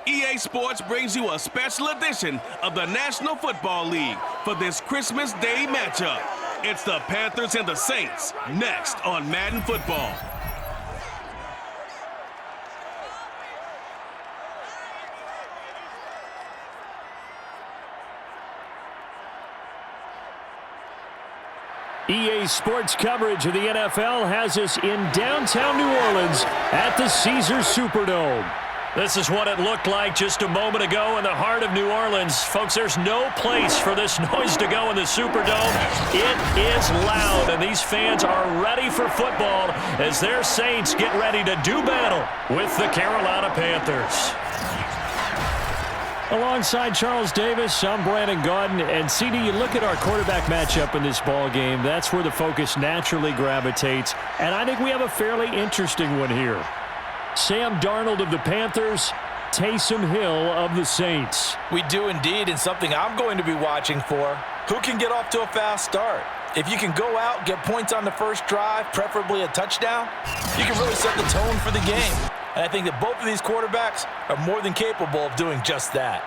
EA Sports brings you a special edition of the National Football League for this Christmas Day matchup. It's the Panthers and the Saints, next on Madden Football. EA Sports coverage of the NFL has us in downtown New Orleans at the Caesars Superdome. This is what it looked like just a moment ago in the heart of New Orleans. Folks, there's no place for this noise to go in the Superdome. It is loud, and these fans are ready for football as their Saints get ready to do battle with the Carolina Panthers. Alongside Charles Davis, I'm Brandon Gaudin, and CD, you look at our quarterback matchup in this ball game, that's where the focus naturally gravitates, and I think we have a fairly interesting one here. Sam Darnold of the Panthers, Taysom Hill of the Saints. We do indeed, and something I'm going to be watching for. Who can get off to a fast start? If you can go out, get points on the first drive, preferably a touchdown, you can really set the tone for the game. And I think that both of these quarterbacks are more than capable of doing just that.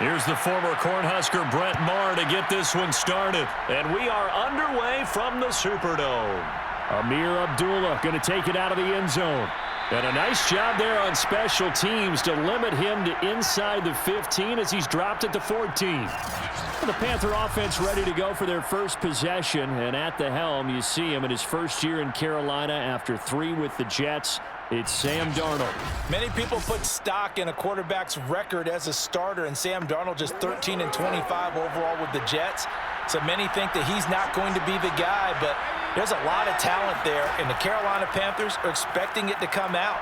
Here's the former Cornhusker Brett Maher to get this one started. And we are underway from the Superdome. Amir Abdullah going to take it out of the end zone. And a nice job there on special teams to limit him to inside the 15 as he's dropped at the 14. The Panther offense ready to go for their first possession. And at the helm, you see him in his first year in Carolina after 3 with the Jets. It's Sam Darnold. Many people put stock in a quarterback's record as a starter, and Sam Darnold just 13 and 25 overall with the Jets. So many think that he's not going to be the guy, but there's a lot of talent there, and the Carolina Panthers are expecting it to come out.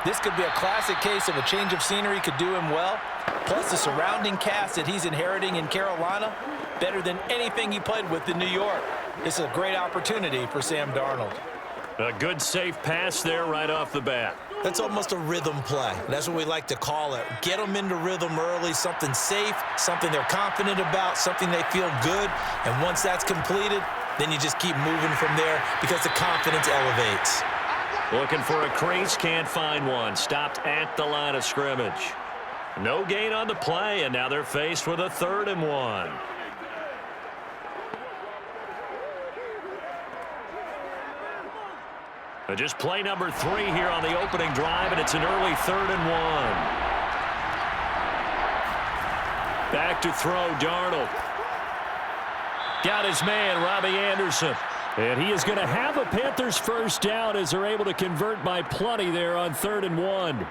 This could be a classic case of a change of scenery could do him well, plus the surrounding cast that he's inheriting in Carolina, better than anything he played with in New York. This is a great opportunity for Sam Darnold. A good, safe pass there right off the bat. That's almost a rhythm play. That's what we like to call it. Get them into rhythm early, something safe, something they're confident about, something they feel good. And once that's completed, then you just keep moving from there because the confidence elevates. Looking for a crease, can't find one. Stopped at the line of scrimmage. No gain on the play, and now they're faced with a 3rd and 1. Just play number 3 here on the opening drive, and it's an early 3rd and 1. Back to throw, Darnold. Got his man, Robbie Anderson. And he is going to have a Panthers first down as they're able to convert by plenty there on 3rd and 1.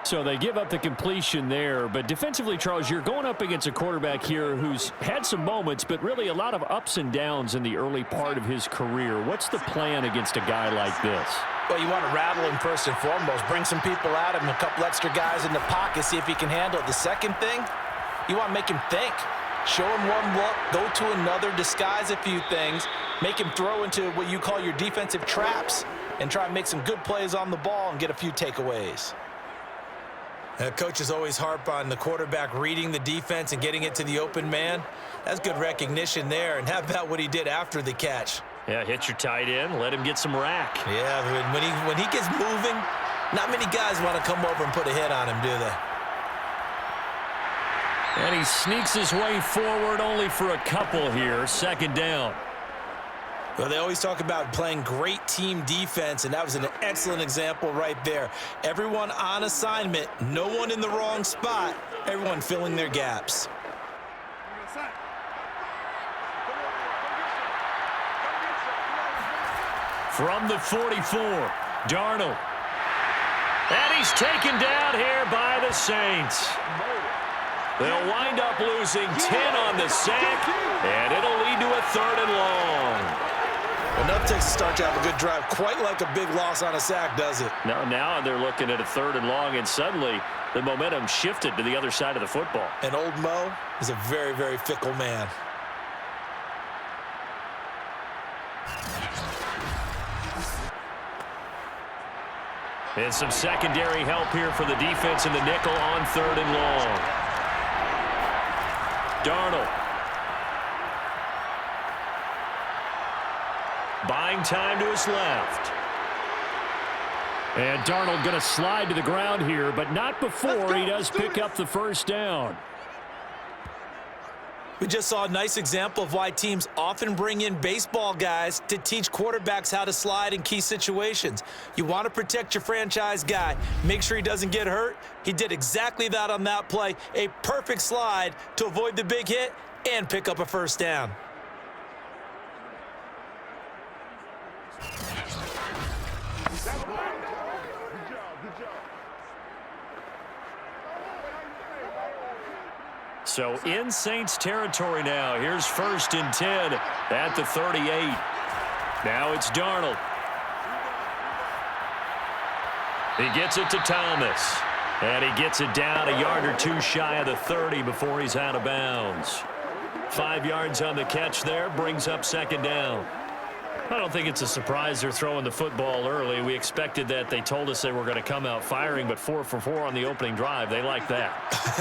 So they give up the completion there. But defensively, Charles, you're going up against a quarterback here who's had some moments, but really a lot of ups and downs in the early part of his career. What's the plan against a guy like this? Well, you want to rattle him first and foremost. Bring some people at him, a couple extra guys in the pocket, see if he can handle it. The second thing, you want to make him think. Show him one look, go to another, disguise a few things, make him throw into what you call your defensive traps, and try and make some good plays on the ball and get a few takeaways. Coaches always harp on the quarterback reading the defense and getting it to the open man. That's good recognition there. And how about what he did after the catch? Yeah, hit your tight end, let him get some rack. Yeah, when he gets moving, not many guys want to come over and put a hit on him, do they? And he sneaks his way forward only for a couple here. 2nd down. Well, they always talk about playing great team defense, and that was an excellent example right there. Everyone on assignment, no one in the wrong spot, everyone filling their gaps. From the 44, Darnold. And he's taken down here by the Saints. They'll wind up losing 10 on the sack, and it'll lead to a 3rd and long. Enough takes to start to have a good drive. Quite like a big loss on a sack, does it? No, now they're looking at a 3rd and long, and suddenly the momentum shifted to the other side of the football. And old Mo is a very, very fickle man. And some secondary help here for the defense in the nickel on 3rd and long. Darnold. Buying time to his left. And Darnold going to slide to the ground here, but not before he does pick up the 1st down. We just saw a nice example of why teams often bring in baseball guys to teach quarterbacks how to slide in key situations. You want to protect your franchise guy. Make sure he doesn't get hurt. He did exactly that on that play. A perfect slide to avoid the big hit and pick up a 1st down. So in Saints territory now. Here's 1st and 10 at the 38. Now it's Darnold. He gets it to Thomas. And he gets it down a yard or 2 shy of the 30 before he's out of bounds. 5 yards on the catch there, brings up 2nd down. I don't think it's a surprise they're throwing the football early. We expected that. They told us they were going to come out firing, but 4 for 4 on the opening drive. They like that.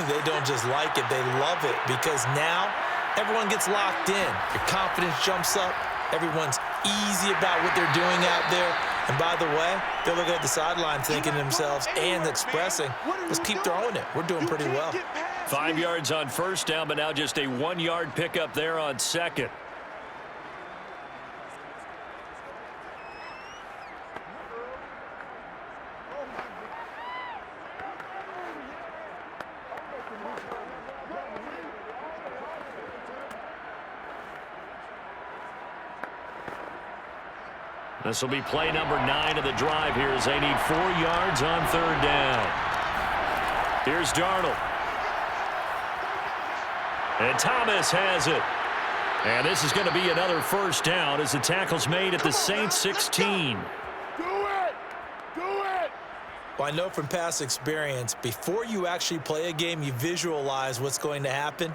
They don't just like it, they love it, because now everyone gets locked in. Your confidence jumps up. Everyone's easy about what they're doing out there. And by the way, they're looking at the sideline thinking to themselves and expressing, let's keep throwing it. We're doing pretty well. 5 yards on 1st down, but now just a 1-yard pickup there on 2nd. This will be play number 9 of the drive here as they need 4 yards on 3rd down. Here's Darnold. And Thomas has it. And this is going to be another 1st down as the tackle's made at the Saints 16. Well, I know from past experience, before you actually play a game, you visualize what's going to happen.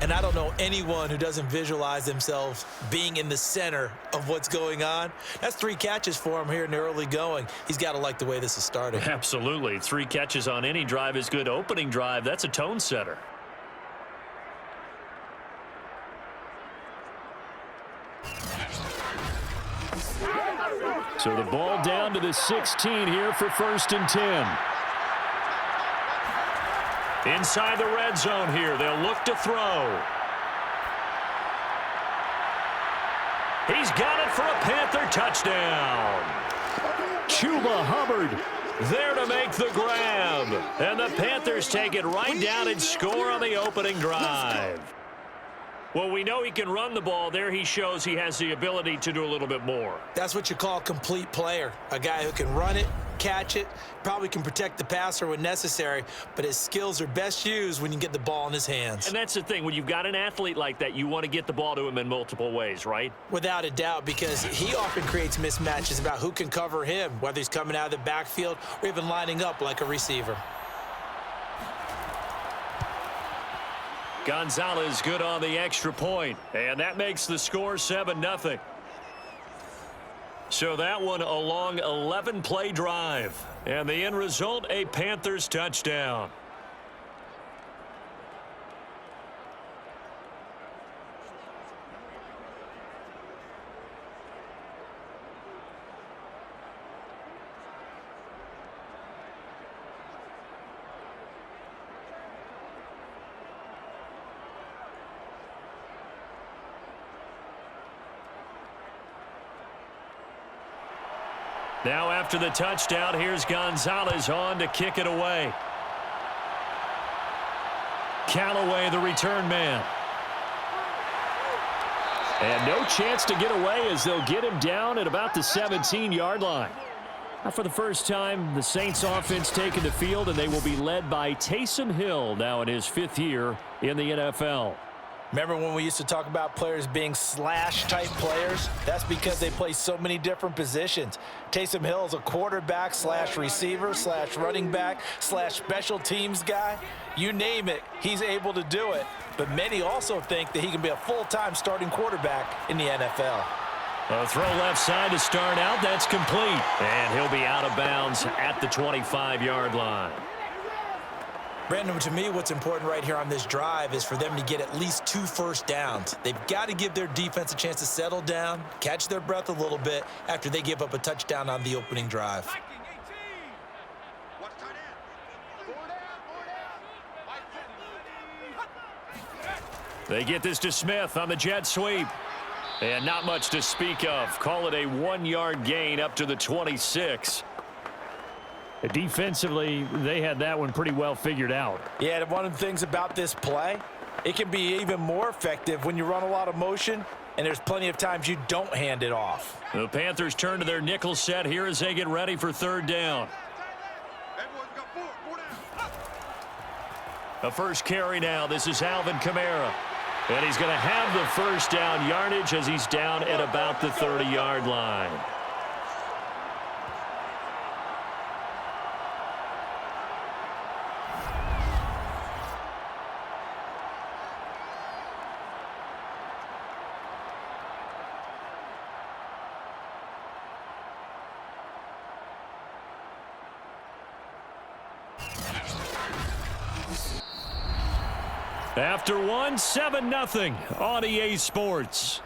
And I don't know anyone who doesn't visualize themselves being in the center of what's going on. That's 3 catches for him here in the early going. He's got to like the way this is starting. Absolutely. 3 catches on any drive is good. Opening drive, that's a tone setter. So the ball down to the 16 here for 1st and 10. Inside the red zone here, they'll look to throw. He's got it for a Panther touchdown. Chuba Hubbard there to make the grab. And the Panthers take it right down and score on the opening drive. Well, we know he can run the ball. There he shows he has the ability to do a little bit more. That's what you call a complete player. A guy who can run it, catch it, probably can protect the passer when necessary, but his skills are best used when you get the ball in his hands. And that's the thing. When you've got an athlete like that, you want to get the ball to him in multiple ways, right? Without a doubt, because he often creates mismatches about who can cover him, whether he's coming out of the backfield or even lining up like a receiver. Gonzalez good on the extra point, and that makes the score 7-0. So that one a long 11-play drive, and the end result, a Panthers touchdown. Now after the touchdown, here's Gonzalez on to kick it away. Callaway, the return man. And no chance to get away as they'll get him down at about the 17-yard line. Now for the first time, the Saints offense taking the field, and they will be led by Taysom Hill now in his 5th year in the NFL. Remember when we used to talk about players being slash-type players? That's because they play so many different positions. Taysom Hill is a quarterback slash receiver slash running back slash special teams guy. You name it, he's able to do it. But many also think that he can be a full-time starting quarterback in the NFL. A throw left side to start out. That's complete. And he'll be out of bounds at the 25-yard line. Brandon, to me, what's important right here on this drive is for them to get at least 2 first downs. They've got to give their defense a chance to settle down, catch their breath a little bit after they give up a touchdown on the opening drive. They get this to Smith on the jet sweep. And not much to speak of. Call it a 1-yard gain up to the 26. Defensively, they had that one pretty well figured out. Yeah, one of the things about this play, it can be even more effective when you run a lot of motion, and there's plenty of times you don't hand it off. The Panthers turn to their nickel set here as they get ready for 3rd down. The first carry now. This is Alvin Kamara. And he's going to have the first down yardage as he's down at about the 30-yard line. After 1, 7-0 on EA Sports.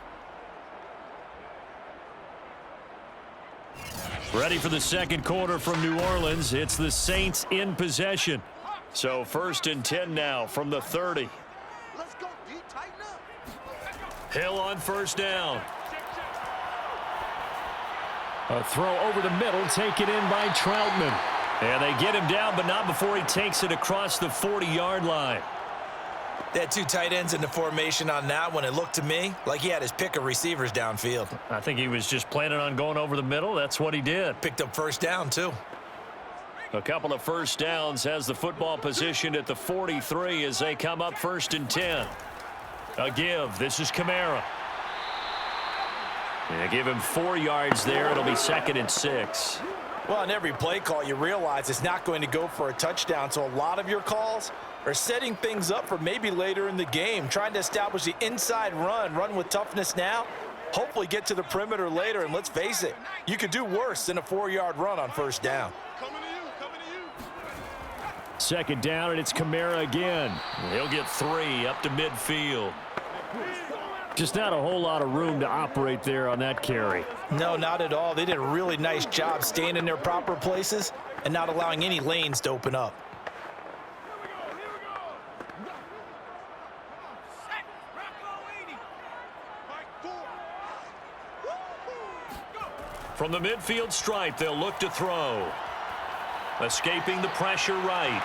Ready for the 2nd quarter from New Orleans. It's the Saints in possession. So 1st and 10 now from the 30. Let's go, D. Tighten up. Hill on 1st down. A throw over the middle, taken in by Troutman. And they get him down, but not before he takes it across the 40-yard line. They had 2 tight ends in the formation on that one. It looked to me like he had his pick of receivers downfield. I think he was just planning on going over the middle. That's what he did. Picked up 1st down, too. A couple of 1st downs, has the football positioned at the 43 as they come up 1st and 10. A give. This is Kamara. They give him 4 yards there. It'll be 2nd and 6. Well, on every play call, you realize it's not going to go for a touchdown, so a lot of your calls are setting things up for maybe later in the game, trying to establish the inside run with toughness now, hopefully get to the perimeter later, and let's face it, you could do worse than a 4-yard run on 1st down. Coming to you. 2nd down, and it's Kamara again. He'll get 3 up to midfield. Just not a whole lot of room to operate there on that carry. No, not at all. They did a really nice job staying in their proper places and not allowing any lanes to open up. From the midfield stripe, they'll look to throw. Escaping the pressure right.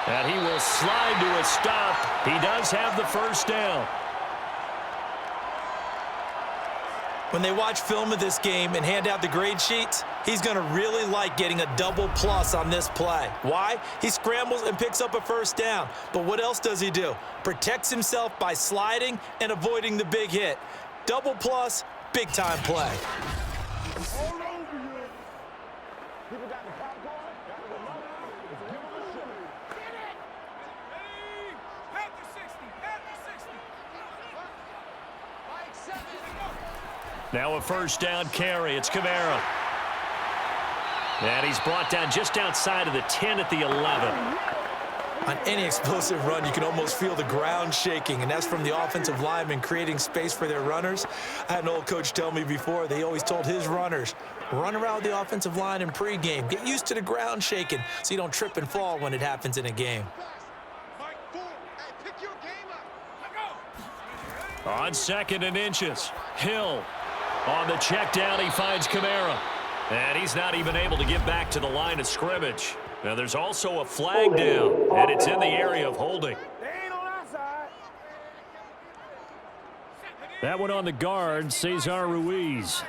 And he will slide to a stop. He does have the 1st down. When they watch film of this game and hand out the grade sheets, he's going to really like getting a double plus on this play. Why? He scrambles and picks up a 1st down. But what else does he do? Protects himself by sliding and avoiding the big hit. Double plus, big-time play. Now a 1st down carry. It's Kamara. And he's brought down just outside of the 10 at the 11. On any explosive run, you can almost feel the ground shaking, and that's from the offensive linemen creating space for their runners. I had an old coach tell me before, they always told his runners, run around the offensive line in pregame. Get used to the ground shaking so you don't trip and fall when it happens in a game. On 2nd and inches, Hill on the check down. He finds Kamara. And he's not even able to get back to the line of scrimmage. Now there's also a flag down, and it's in the area of holding. That one on the guard, Cesar Ruiz.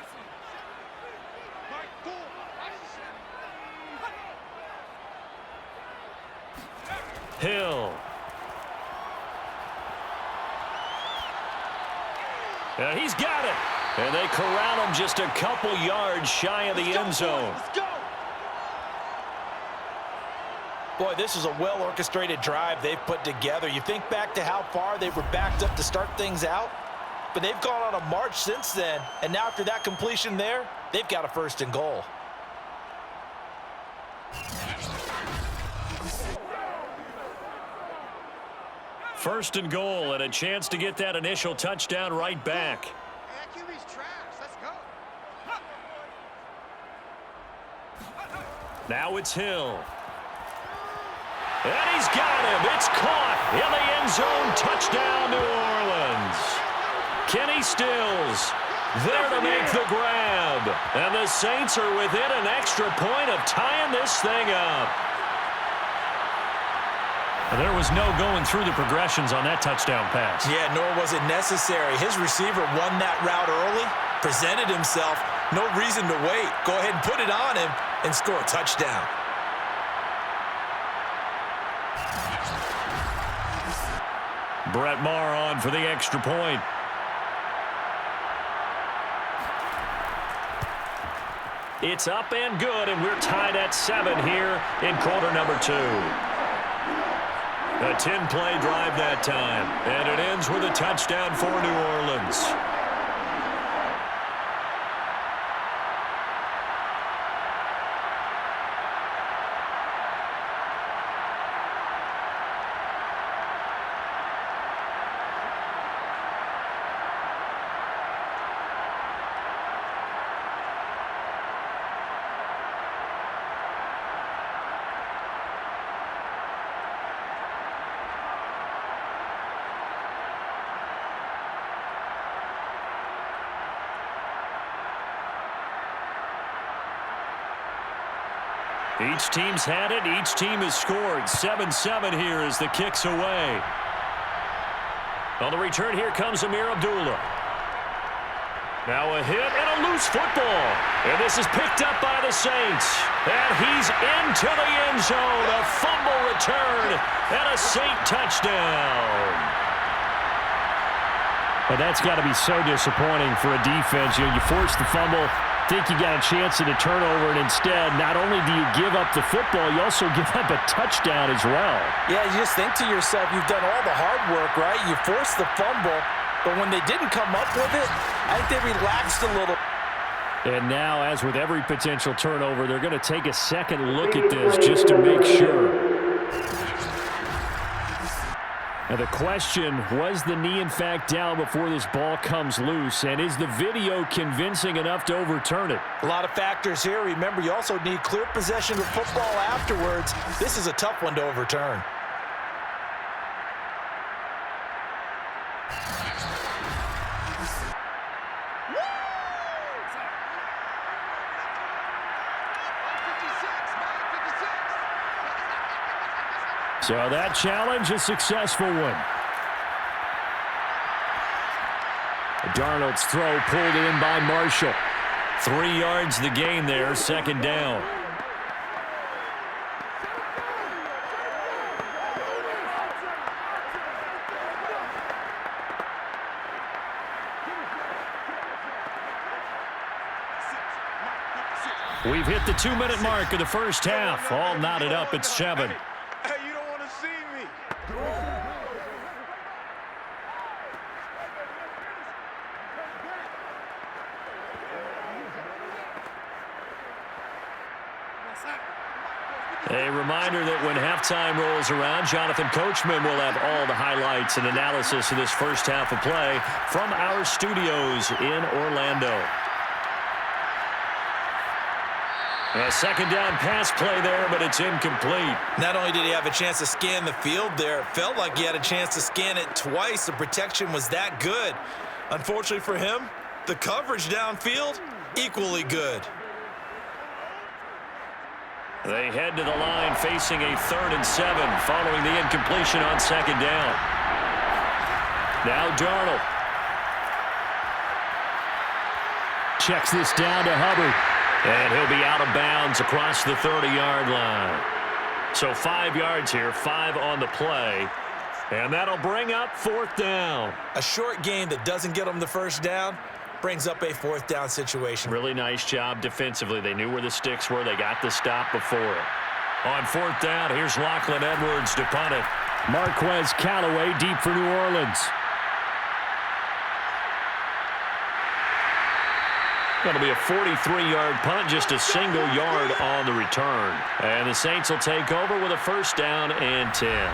Hill. He's got it. And they corral him just a couple yards shy of the end zone. Boy, this is a well-orchestrated drive they've put together. You think back to how far they were backed up to start things out, but they've gone on a march since then, and now after that completion there, they've got a 1st and goal. First and goal, and a chance to get that initial touchdown right back. QB's trash. Let's go. Now it's Hill. And he's got him. It's caught in the end zone. Touchdown, New Orleans. Kenny Stills there to make the grab. And the Saints are within an extra point of tying this thing up. There was no going through the progressions on that touchdown pass. Yeah, nor was it necessary. His receiver won that route early, presented himself. No reason to wait. Go ahead and put it on him and score a touchdown. Brett Maher on for the extra point. It's up and good, and we're tied at 7 here in quarter number 2. A 10-play drive that time, and it ends with a touchdown for New Orleans. Each team's had it. Each team has scored. 7-7 here as the kick's away. On the return, here comes Amir Abdullah. Now a hit and a loose football. And this is picked up by the Saints. And he's into the end zone. A fumble return and a Saint touchdown. But that's got to be so disappointing for a defense. You force the fumble, think you got a chance at a turnover, and instead, not only do you give up the football, you also give up a touchdown as well. Yeah, you just think to yourself, you've done all the hard work, right? You forced the fumble, but when they didn't come up with it, I think they relaxed a little. And now, as with every potential turnover, they're going to take a second look at this just to make sure. Now the question, was the knee in fact down before this ball comes loose? And is the video convincing enough to overturn it? A lot of factors here. Remember, you also need clear possession of football afterwards. This is a tough one to overturn. So that challenge, a successful one. Darnold's throw pulled in by Marshall. 3 yards the gain there, second down. We've hit the 2-minute mark of the first half. All knotted up at 7. A reminder that when halftime rolls around, Jonathan Coachman will have all the highlights and analysis of this first half of play from our studios in Orlando. A second down pass play there, but it's incomplete. Not only did he have a chance to scan the field there, it felt like he had a chance to scan it twice. The protection was that good. Unfortunately for him, the coverage downfield, equally good. They head to the line facing a 3rd and 7 following the incompletion on second down. Now Darnold. Checks this down to Hubbard. And he'll be out of bounds across the 30-yard line. So 5 yards here, 5 on the play. And that'll bring up 4th down. A short game that doesn't get them the first down brings up a 4th down situation. Really nice job defensively. They knew where the sticks were. They got the stop before it. On 4th down, here's Lachlan Edwards to punt it. Marquez Callaway deep for New Orleans. Going to be a 43-yard punt, just a single yard on the return. And the Saints will take over with a 1st down and 10.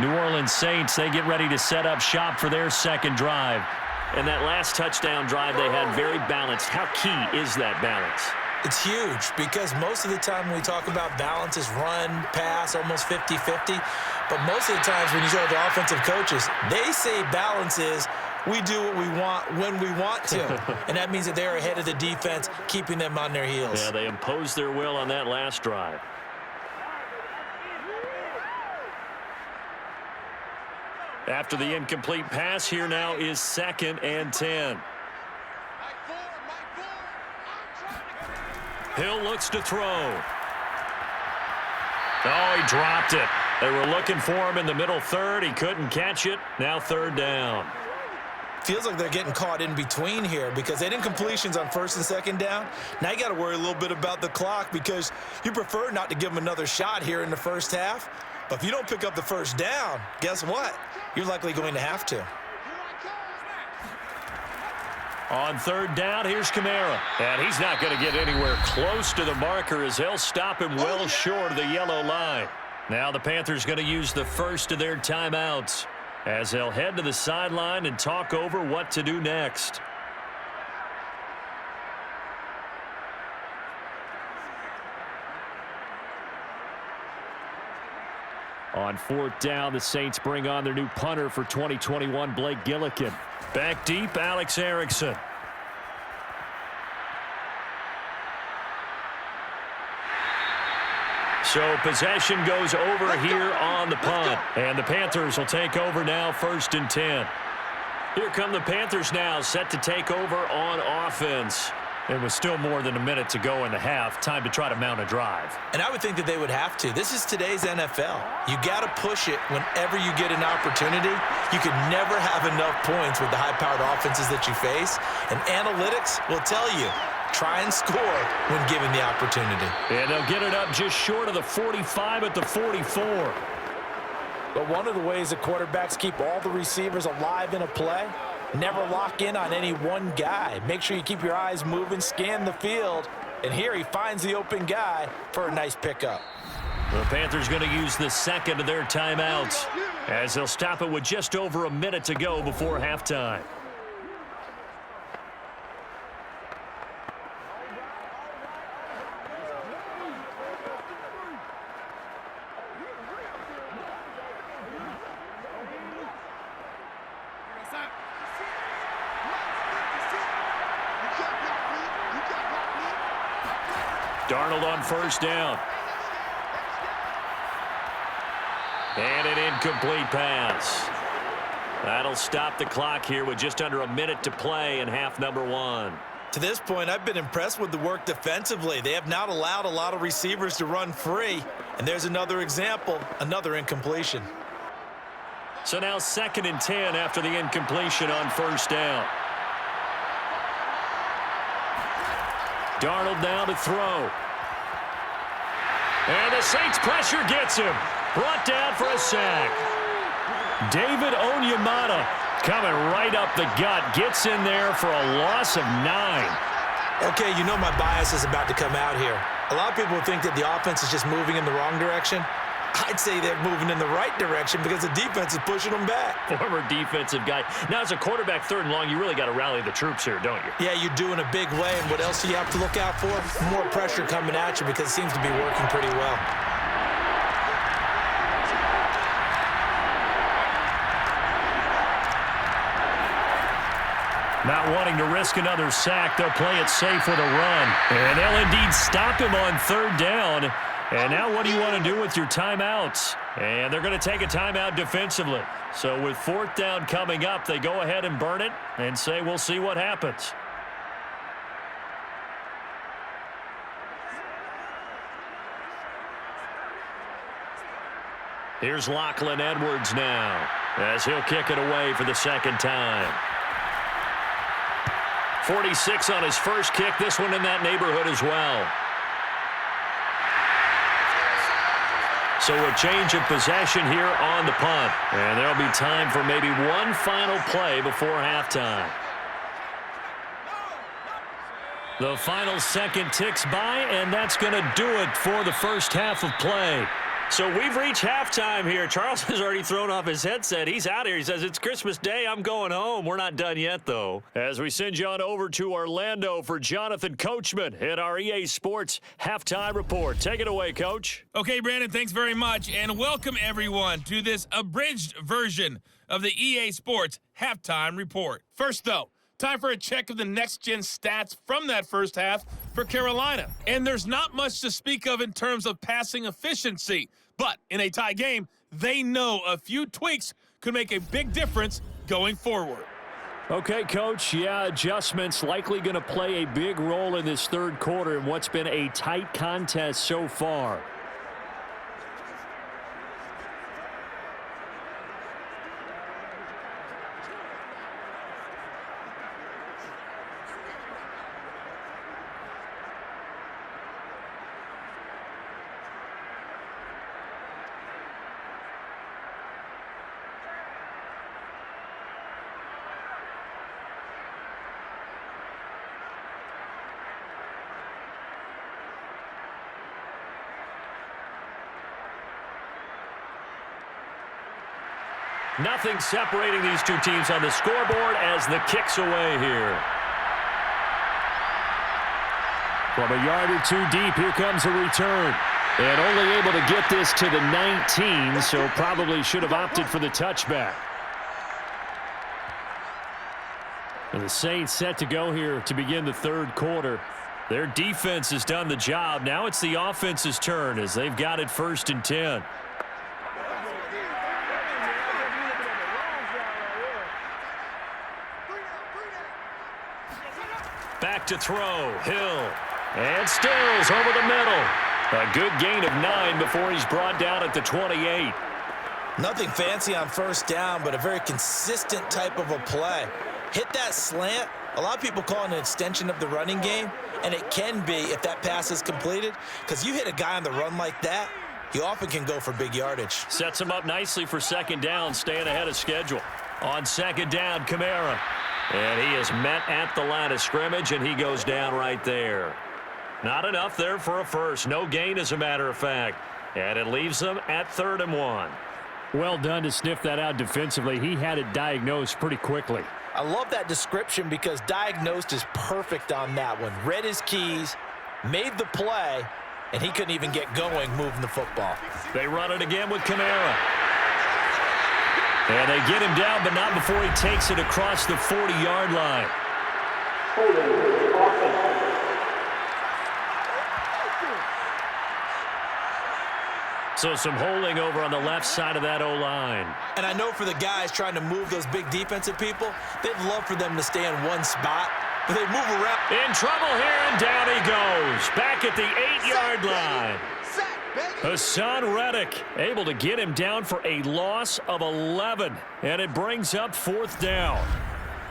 New Orleans Saints, they get ready to set up shop for their second drive. And that last touchdown drive they had very balanced. How key is that balance? It's huge because most of the time when we talk about balance is run, pass, almost 50-50. But most of the times when you talk to offensive coaches, they say balance is we do what we want when we want to. And that means that they're ahead of the defense, keeping them on their heels. Yeah, they imposed their will on that last drive. After the incomplete pass, here now is 2nd and 10. Hill looks to throw. Oh, he dropped it. They were looking for him in the middle third. He couldn't catch it. Now 3rd down. Feels like they're getting caught in between here because they didn't incompletions on 1st and 2nd down. Now you got to worry a little bit about the clock because you prefer not to give them another shot here in the first half. But if you don't pick up the 1st down, guess what? You're likely going to have to. On 3rd down, here's Kamara. And he's not going to get anywhere close to the marker as they'll stop him well short of the yellow line. Now the Panthers going to use the first of their timeouts as they'll head to the sideline and talk over what to do next. On 4th down, the Saints bring on their new punter for 2021, Blake Gillikin. Back deep, Alex Erickson. So possession goes over here on the punt. And the Panthers will take over now, 1st and 10. Here come the Panthers now, set to take over on offense. It was still more than a minute to go in the half. Time to try to mount a drive. And I would think that they would have to. This is today's NFL. You got to push it whenever you get an opportunity. You can never have enough points with the high-powered offenses that you face. And analytics will tell you, try and score when given the opportunity. And they'll get it up just short of the 45 at the 44. But one of the ways that quarterbacks keep all the receivers alive in a play, never lock in on any one guy. Make sure you keep your eyes moving, scan the field. And here he finds the open guy for a nice pickup. The Panthers going to use the 2nd of their timeouts as they'll stop it with just over a minute to go before halftime. Darnold on 1st down. And an incomplete pass. That'll stop the clock here with just under a minute to play in half number 1. To this point, I've been impressed with the work defensively. They have not allowed a lot of receivers to run free. And there's another example, another incompletion. So now 2nd and 10 after the incompletion on 1st down. Darnold now to throw. And the Saints pressure gets him. Brought down for a sack. David Onyemata coming right up the gut. Gets in there for a loss of 9. Okay, you know my bias is about to come out here. A lot of people think that the offense is just moving in the wrong direction. I'd say they're moving in the right direction because the defense is pushing them back. Former defensive guy. Now, as a quarterback 3rd and long, you really got to rally the troops here, don't you? Yeah, you do in a big way. And what else do you have to look out for? More pressure coming at you because it seems to be working pretty well. Not wanting to risk another sack, they'll play it safe with a run. And they'll indeed stop him on 3rd down. And now what do you want to do with your timeouts? And they're going to take a timeout defensively. So with 4th down coming up, they go ahead and burn it and say we'll see what happens. Here's Lachlan Edwards now, as he'll kick it away for the second time. 46 on his first kick, this one in that neighborhood as well. So a change of possession here on the punt. And there'll be time for maybe one final play before halftime. The final second ticks by, and that's going to do it for the first half of play. So we've reached halftime here. Charles has already thrown off his headset. He's out here. He says, it's Christmas Day. I'm going home. We're not done yet, though. As we send you on over to Orlando for Jonathan Coachman at our EA Sports Halftime Report. Take it away, Coach. Okay, Brandon, thanks very much. And welcome, everyone, to this abridged version of the EA Sports Halftime Report. First, though, time for a check of the next-gen stats from that first half for Carolina. And there's not much to speak of in terms of passing efficiency. But in a tie game, they know a few tweaks could make a big difference going forward. Okay, Coach. Yeah, adjustments likely going to play a big role in this third quarter in what's been a tight contest so far. Nothing separating these two teams on the scoreboard as the kick's away here. From a yard or two deep, here comes a return. And only able to get this to the 19, so probably should have opted for the touchback. And the Saints set to go here to begin the third quarter. Their defense has done the job. Now it's the offense's turn as they've got it 1st and 10. Back to throw, Hill, and Stills over the middle. A good gain of 9 before he's brought down at the 28. Nothing fancy on first down, but a very consistent type of a play. Hit that slant. A lot of people call it an extension of the running game, and it can be if that pass is completed, because you hit a guy on the run like that, he often can go for big yardage. Sets him up nicely for second down, staying ahead of schedule. On second down, Kamara. And he is met at the line of scrimmage, and he goes down right there. Not enough there for a first. No gain, as a matter of fact. And it leaves them at 3rd and 1. Well done to sniff that out defensively. He had it diagnosed pretty quickly. I love that description because diagnosed is perfect on that one. Read his keys, made the play, and he couldn't even get going moving the football. They run it again with Kamara. And they get him down, but not before he takes it across the 40-yard line. So some holding over on the left side of that O-line. And I know for the guys trying to move those big defensive people, they'd love for them to stay in one spot, but they move around. In trouble here, and down he goes. Back at the 8-yard line. Hassan Reddick able to get him down for a loss of 11, and it brings up 4th down.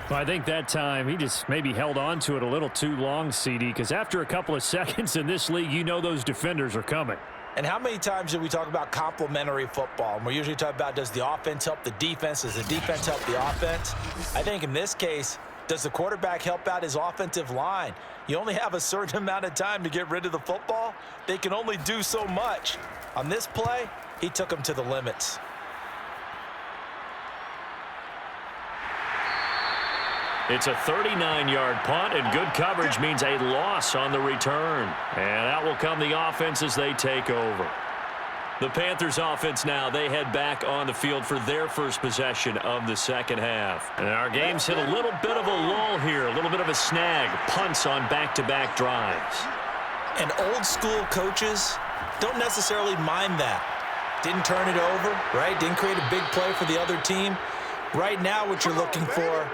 Well, I think that time he just maybe held on to it a little too long, CD, because after a couple of seconds in this league, you know those defenders are coming. And how many times do we talk about complementary football? And we're usually talking about, does the offense help the defense? Does the defense help the offense? I think in this case, does the quarterback help out his offensive line? You only have a certain amount of time to get rid of the football. They can only do so much. On this play, he took them to the limits. It's a 39-yard punt, and good coverage means a loss on the return. And out will come the offense as they take over. The Panthers offense now, they head back on the field for their first possession of the second half. And our game's hit a little bit of a lull here, a little bit of a snag, punts on back-to-back drives. And old school coaches don't necessarily mind that. Didn't turn it over, right? Didn't create a big play for the other team. Right now what you're looking for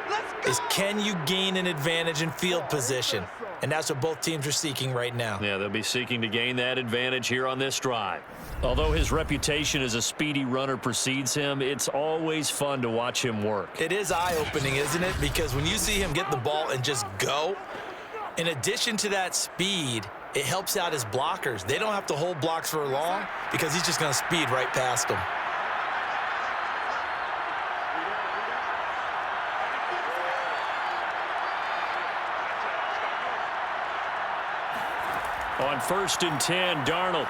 is, can you gain an advantage in field position? And that's what both teams are seeking right now. Yeah, they'll be seeking to gain that advantage here on this drive. Although his reputation as a speedy runner precedes him, it's always fun to watch him work. It is eye-opening, isn't it? Because when you see him get the ball and just go, in addition to that speed, it helps out his blockers. They don't have to hold blocks for long because he's just going to speed right past them. On 1st and 10, Darnold.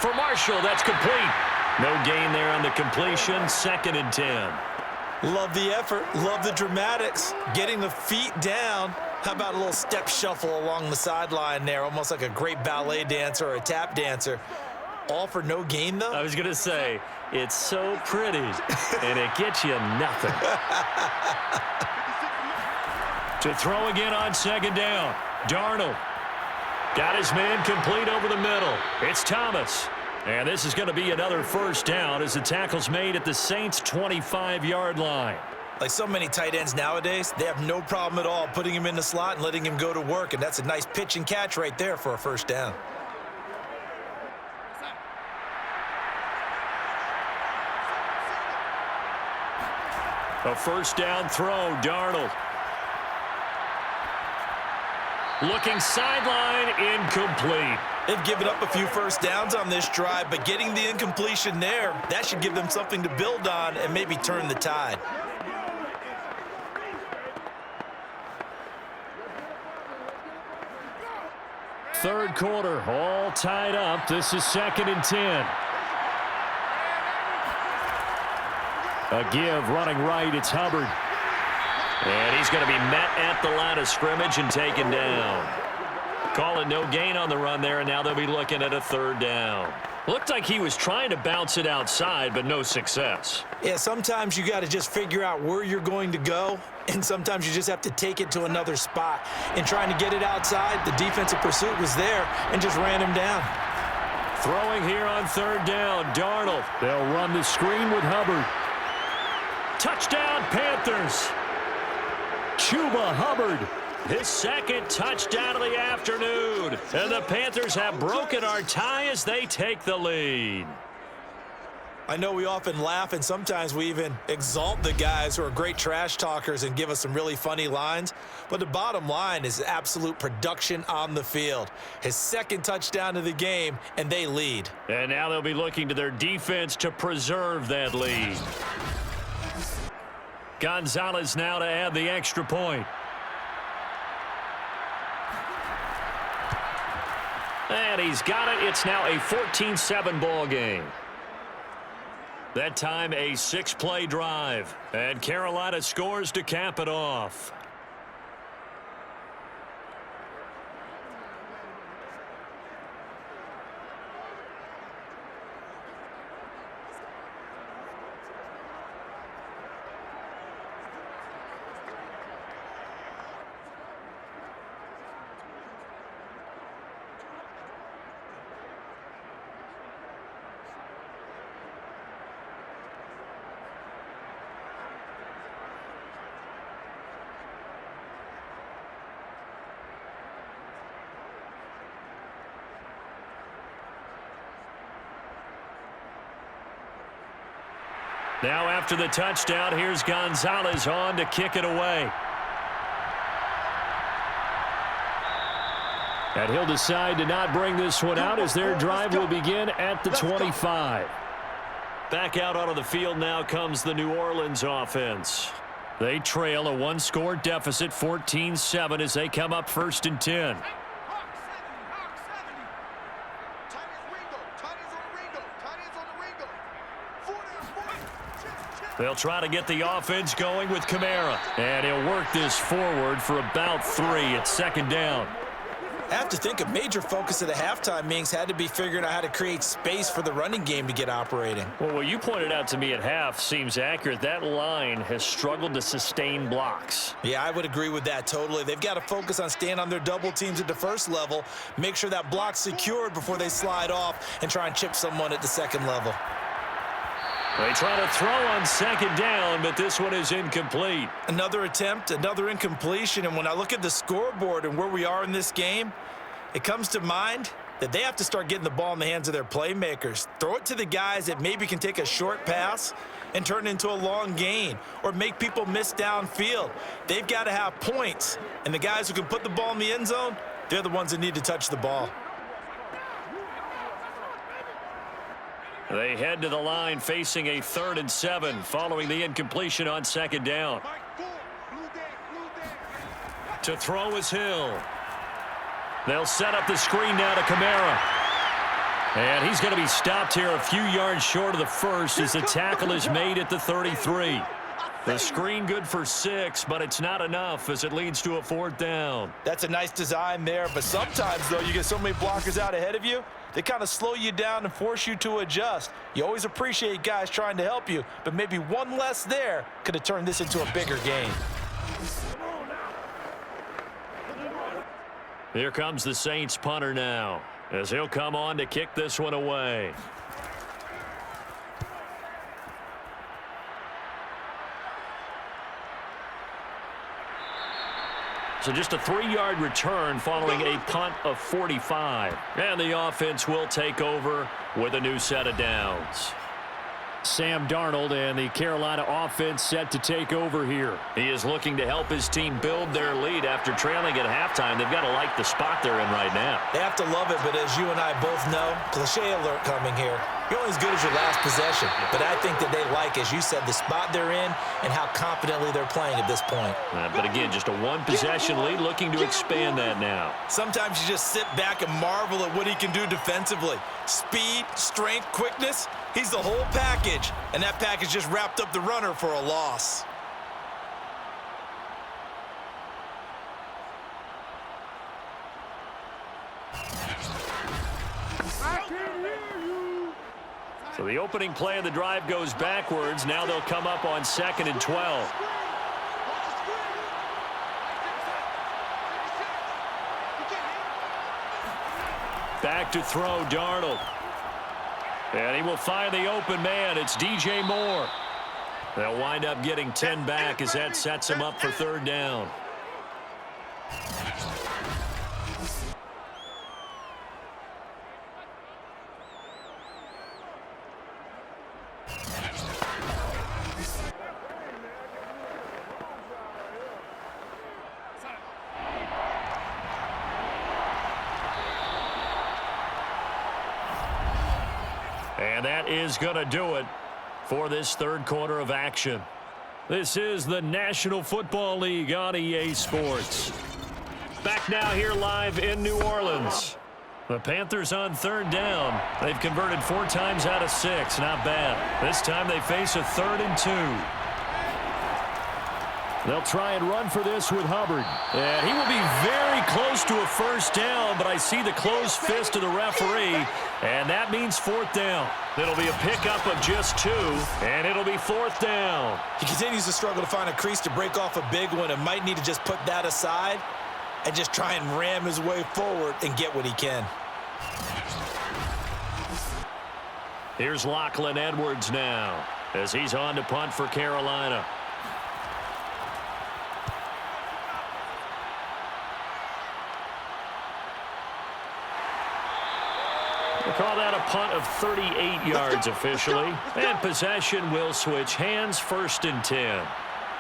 For Marshall, that's complete. No gain there on the completion. 2nd and 10. Love the effort. Love the dramatics. Getting the feet down. How about a little step shuffle along the sideline there, almost like a great ballet dancer or a tap dancer. All for no gain, though? I was going to say, it's so pretty, and it gets you nothing. To throw again on 2nd down. Darnold. Got his man complete over the middle. It's Thomas. And this is going to be another 1st down as the tackle's made at the Saints' 25-yard line. Like so many tight ends nowadays, they have no problem at all putting him in the slot and letting him go to work, and that's a nice pitch and catch right there for a 1st down. A 1st down throw, Darnold. Looking sideline, incomplete. They've given up a few 1st downs on this drive, but getting the incompletion there, that should give them something to build on and maybe turn the tide. Third quarter, all tied up. This is 2nd and 10. A give, running right, it's Hubbard. And he's going to be met at the line of scrimmage and taken down. Calling no gain on the run there, and now they'll be looking at a 3rd down. Looked like he was trying to bounce it outside, but no success. Yeah, sometimes you got to just figure out where you're going to go, and sometimes you just have to take it to another spot. In trying to get it outside, the defensive pursuit was there and just ran him down. Throwing here on 3rd down, Darnold. They'll run the screen with Hubbard. Touchdown, Panthers. Chuba Hubbard, his 2nd touchdown of the afternoon. And the Panthers have broken our tie as they take the lead. I know we often laugh, and sometimes we even exalt the guys who are great trash talkers and give us some really funny lines. But the bottom line is absolute production on the field. His 2nd touchdown of the game, and they lead. And now they'll be looking to their defense to preserve that lead. Gonzalez now to add the extra point. And he's got it. It's now a 14-7 ball game. That time a 6-play drive. And Carolina scores to cap it off. Now after the touchdown, here's Gonzalez on to kick it away. And he'll decide to not bring this one out as their drive will begin at the 25. Back out onto the field now comes the New Orleans offense. They trail a 1-score deficit, 14-7 as they come up 1st and 10. They'll try to get the offense going with Kamara. And he'll work this forward for about 3 at 2nd down. I have to think a major focus of the halftime meetings had to be figuring out how to create space for the running game to get operating. Well, what you pointed out to me at half seems accurate. That line has struggled to sustain blocks. Yeah, I would agree with that totally. They've got to focus on staying on their double teams at the first level, make sure that block's secured before they slide off and try and chip someone at the second level. They try to throw on 2nd down, but this one is incomplete. Another attempt, another incompletion, and when I look at the scoreboard and where we are in this game, it comes to mind that they have to start getting the ball in the hands of their playmakers. Throw it to the guys that maybe can take a short pass and turn it into a long gain or make people miss downfield. They've got to have points, and the guys who can put the ball in the end zone, they're the ones that need to touch the ball. They head to the line facing a 3rd and 7 following the incompletion on 2nd down. To throw is Hill. They'll set up the screen now to Kamara. And he's going to be stopped here a few yards short of the first as the tackle is made at the 33. The screen good for 6, but it's not enough as it leads to a 4th down. That's a nice design there, but sometimes, though, you get so many blockers out ahead of you, they kind of slow you down and force you to adjust. You always appreciate guys trying to help you, but maybe one less there could have turned this into a bigger game. Here comes the Saints punter now as he'll come on to kick this one away. So just a 3-yard return following a punt of 45. And the offense will take over with a new set of downs. Sam Darnold and the Carolina offense set to take over here. He is looking to help his team build their lead after trailing at halftime. They've got to like the spot they're in right now. They have to love it, but as you and I both know, cliche alert coming here. You're only as good as your last possession. But I think that they like, as you said, the spot they're in and how confidently they're playing at this point. But again, just a 1-possession lead, looking to expand that now. Sometimes you just sit back and marvel at what he can do defensively. Speed, strength, quickness, he's the whole package. And that package just wrapped up the runner for a loss. So the opening play of the drive goes backwards. Now they'll come up on 2nd and 12. Back to throw, Darnold. And he will find the open man. It's DJ Moore. They'll wind up getting 10 back as that sets him up for 3rd down. And that is going to do it for this 3rd quarter of action. This is the National Football League on EA Sports. Back now here live in New Orleans. The Panthers on 3rd down. They've converted 4 times out of 6. Not bad. This time they face a 3rd and 2. They'll try and run for this with Hubbard. And he will be very close to a 1st down, but I see the closed fist of the referee, and that means 4th down. It'll be a pickup of just 2, and it'll be 4th down. He continues to struggle to find a crease to break off a big one and might need to just put that aside and just try and ram his way forward and get what he can. Here's Lachlan Edwards now as he's on to punt for Carolina. We'll call that a punt of 38 yards officially. And possession will switch hands, 1st and 10.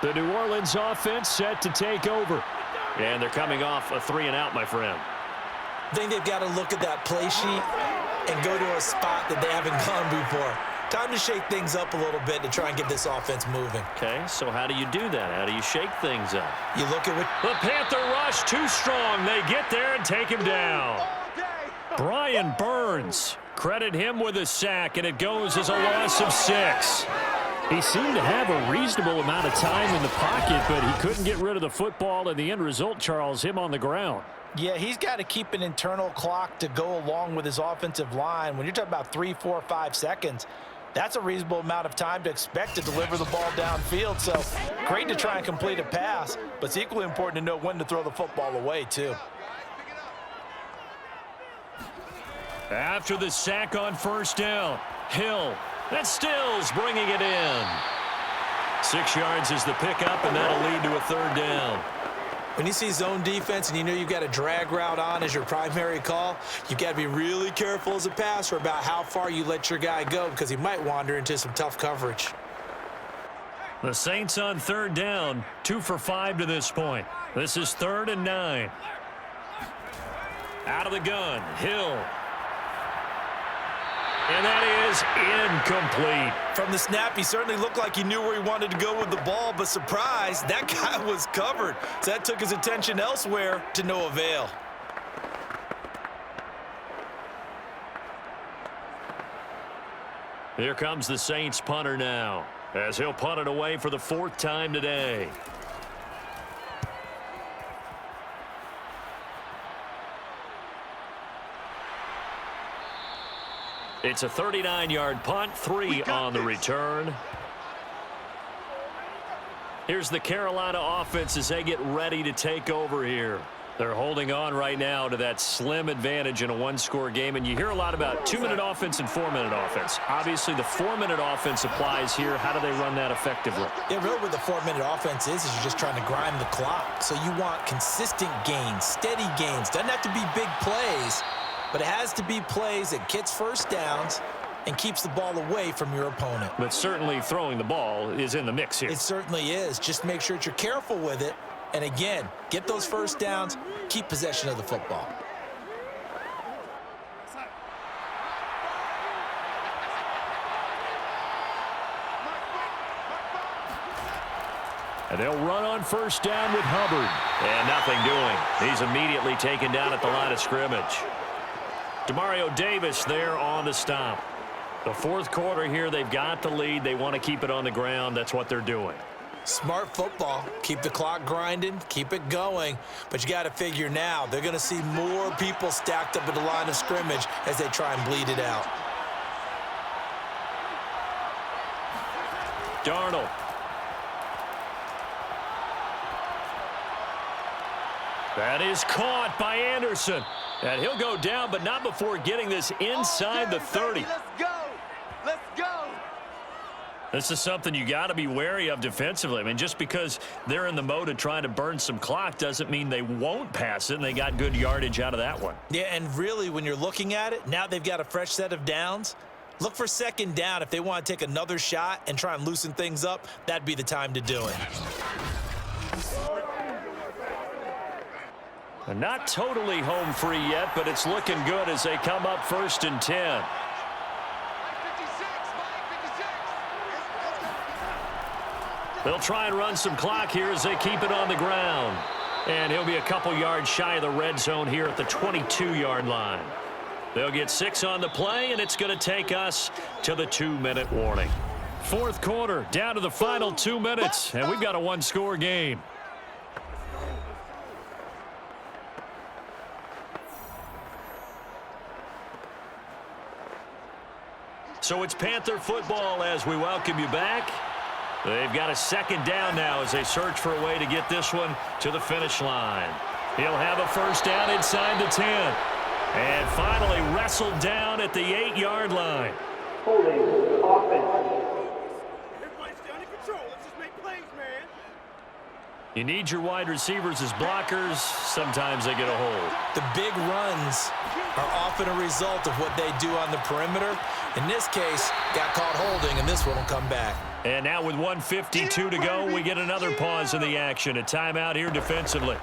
The New Orleans offense set to take over. And they're coming off a 3-and-out, my friend. I think they've got to look at that play sheet and go to a spot that they haven't gone before. Time to shake things up a little bit to try and get this offense moving. Okay, so how do you do that? How do you shake things up? You look at what... The Panther rush too strong. They get there and take him down. Brian Burns. Credit him with a sack, and it goes as a loss of 6. He seemed to have a reasonable amount of time in the pocket, but he couldn't get rid of the football, and the end result, Charles, him on the ground. Yeah, he's got to keep an internal clock to go along with his offensive line. When you're talking about 3, 4, 5 seconds, that's a reasonable amount of time to expect to deliver the ball downfield. So great to try and complete a pass, but it's equally important to know when to throw the football away, too. After the sack on 1st down, Hill. That's Stills bringing it in. 6 yards is the pickup, and that'll lead to a 3rd down. When you see zone defense and you know you've got a drag route on as your primary call, you've got to be really careful as a passer about how far you let your guy go because he might wander into some tough coverage. The Saints on third down, 2 for 5 to this point. This is 3rd and 9. Out of the gun, Hill. And that is incomplete. From the snap, he certainly looked like he knew where he wanted to go with the ball, but surprise, that guy was covered. So that took his attention elsewhere to no avail. Here comes the Saints punter now, as he'll punt it away for the 4th time today. It's a 39-yard punt, 3 on the return. Here's the Carolina offense as they get ready to take over here. They're holding on right now to that slim advantage in a one-score game, and you hear a lot about 2-minute offense and 4-minute offense. Obviously, the 4-minute offense applies here. How do they run that effectively? Yeah, really what the 4-minute offense is you're just trying to grind the clock. So you want consistent gains, steady gains. Doesn't have to be big plays, but it has to be plays that gets first downs and keeps the ball away from your opponent. But certainly throwing the ball is in the mix here. It certainly is. Just make sure that you're careful with it. And again, get those first downs, keep possession of the football. And they'll run on first down with Hubbard. And nothing doing. He's immediately taken down at the line of scrimmage. Demario Davis there on the stop. The 4th quarter here, they've got the lead. They want to keep it on the ground. That's what they're doing. Smart football. Keep the clock grinding, keep it going. But you got to figure now, they're going to see more people stacked up at the line of scrimmage as they try and bleed it out. Darnold. That is caught by Anderson. And he'll go down, but not before getting this inside the 30. Let's go. Let's go. This is something you got to be wary of defensively. I mean, just because they're in the mode of trying to burn some clock doesn't mean they won't pass it, and they got good yardage out of that one. Yeah, and really, when you're looking at it, now they've got a fresh set of downs. Look for second down. If they want to take another shot and try and loosen things up, that'd be the time to do it. And not totally home free yet, but it's looking good as they come up 1st and 10. They'll try and run some clock here as they keep it on the ground. And he'll be a couple yards shy of the red zone here at the 22-yard line. They'll get 6 on the play, and it's going to take us to the 2-minute warning. 4th quarter, down to the final 2 minutes, and we've got a one-score game. So it's Panther football as we welcome you back. They've got a 2nd down now as they search for a way to get this one to the finish line. He'll have a first down inside the 10. And finally wrestled down at the 8-yard line. Holding offense. Everybody's down in control. Let's just make plays, man. You need your wide receivers as blockers. Sometimes they get a hold. The big runs are often a result of what they do on the perimeter. In this case, got caught holding, and this one will come back. And now with 1:52 to go, we get another pause in the action. A timeout here defensively.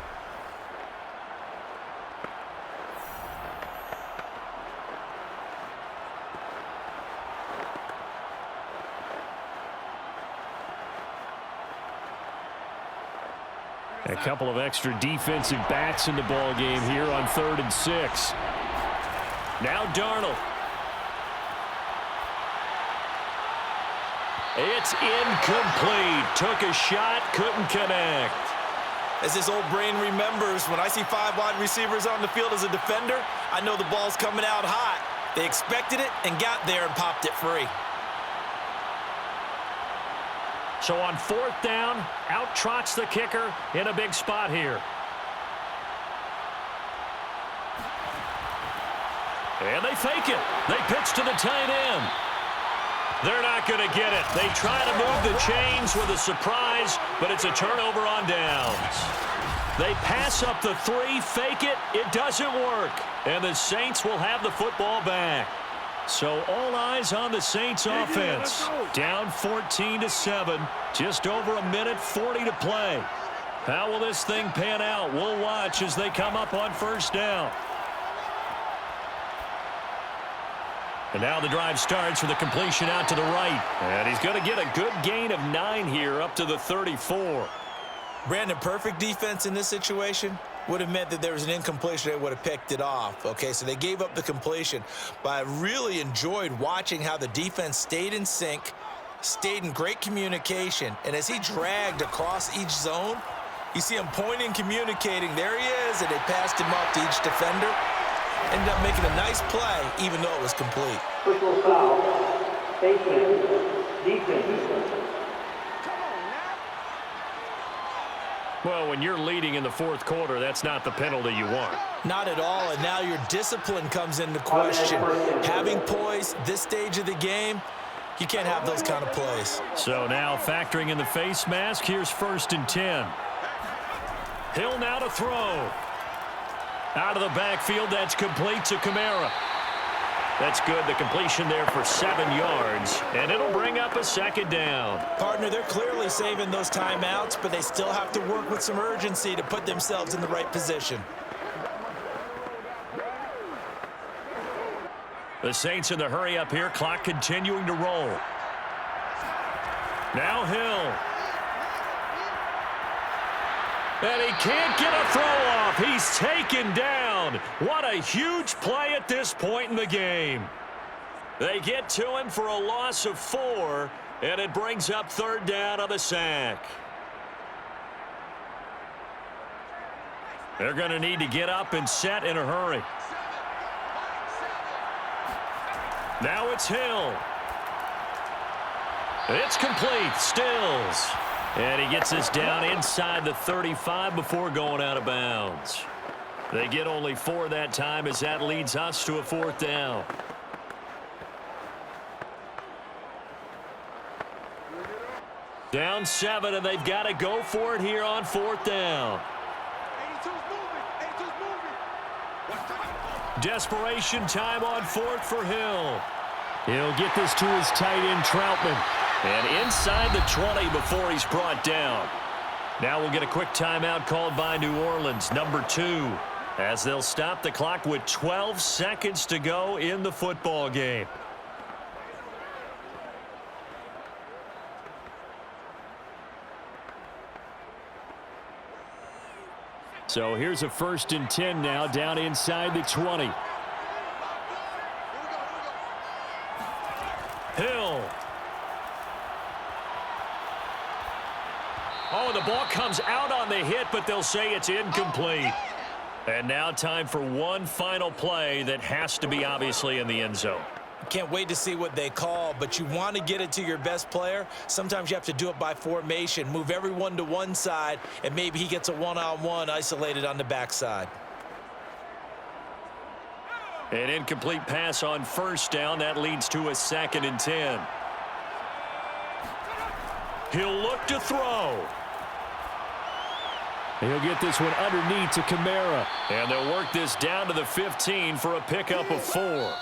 A couple of extra defensive backs in the ball game here on 3rd and 6. Now Darnold. It's incomplete. Took a shot, couldn't connect. As this old brain remembers, when I see 5 wide receivers on the field as a defender, I know the ball's coming out hot. They expected it and got there and popped it free. So on 4th down, out trots the kicker in a big spot here. And they fake it. They pitch to the tight end. They're not going to get it. They try to move the chains with a surprise, but it's a turnover on downs. They pass up the three, fake it. It doesn't work. And the Saints will have the football back. So all eyes on the Saints offense. Down 14-7. Just over a minute 40 to play. How will this thing pan out? We'll watch as they come up on first down. And now the drive starts with a completion out to the right. And he's going to get a good gain of 9 here up to the 34. Brandon, perfect defense in this situation would have meant that there was an incompletion. They would have picked it off. Okay, so they gave up the completion. But I really enjoyed watching how the defense stayed in sync, stayed in great communication. And as he dragged across each zone, you see him pointing, communicating. There he is, and they passed him up to each defender. Ended up making a nice play, even though it was complete. Personal foul. Defense. Well, when you're leading in the fourth quarter, that's not the penalty you want. Not at all, and now your discipline comes into question. Having poise this stage of the game, you can't have those kind of plays. So now factoring in the face mask, here's 1st and 10. Hill now to throw. Out of the backfield, that's complete to Kamara. That's good. The completion there for 7 yards, and it'll bring up a 2nd down. Partner, they're clearly saving those timeouts, but they still have to work with some urgency to put themselves in the right position. The Saints in the hurry up here, clock continuing to roll. Now Hill. And he can't get a throw off. He's taken down. What a huge play at this point in the game. They get to him for a loss of 4, and it brings up 3rd down on the sack. They're going to need to get up and set in a hurry. Now it's Hill. It's complete. Stills. And he gets this down inside the 35 before going out of bounds. They get only 4 that time as that leads us to a 4th down. Down 7, and they've got to go for it here on 4th down. 82's moving. 82's moving. Desperation time on 4th for Hill. He'll get this to his tight end, Troutman. And inside the 20 before he's brought down. Now we'll get a quick timeout called by New Orleans, number 2, as they'll stop the clock with 12 seconds to go in the football game. So here's a 1st and 10 now down inside the 20. Hill. Oh, the ball comes out on the hit, but they'll say it's incomplete. And now time for one final play that has to be obviously in the end zone. Can't wait to see what they call, but you want to get it to your best player. Sometimes you have to do it by formation. Move everyone to one side, and maybe he gets a one-on-one isolated on the backside. An incomplete pass on 1st down. That leads to a 2nd and 10. He'll look to throw. He'll get this one underneath to Kamara. And they'll work this down to the 15 for a pickup of 4.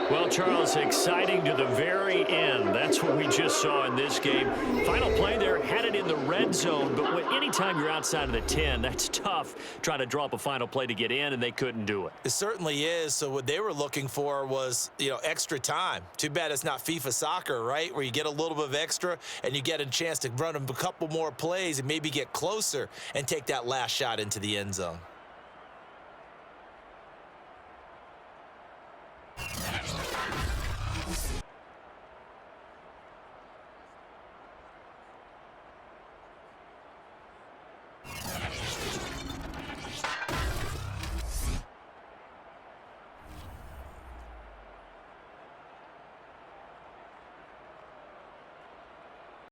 Well, Charles, exciting to the very end. That's what we just saw in this game. Final play there, had it in the red zone, but anytime you're outside of the 10, that's tough trying to draw up a final play to get in, and they couldn't do it. It certainly is. So what they were looking for was, extra time. Too bad it's not FIFA soccer, right, where you get a little bit of extra and you get a chance to run a couple more plays and maybe get closer and take that last shot into the end zone.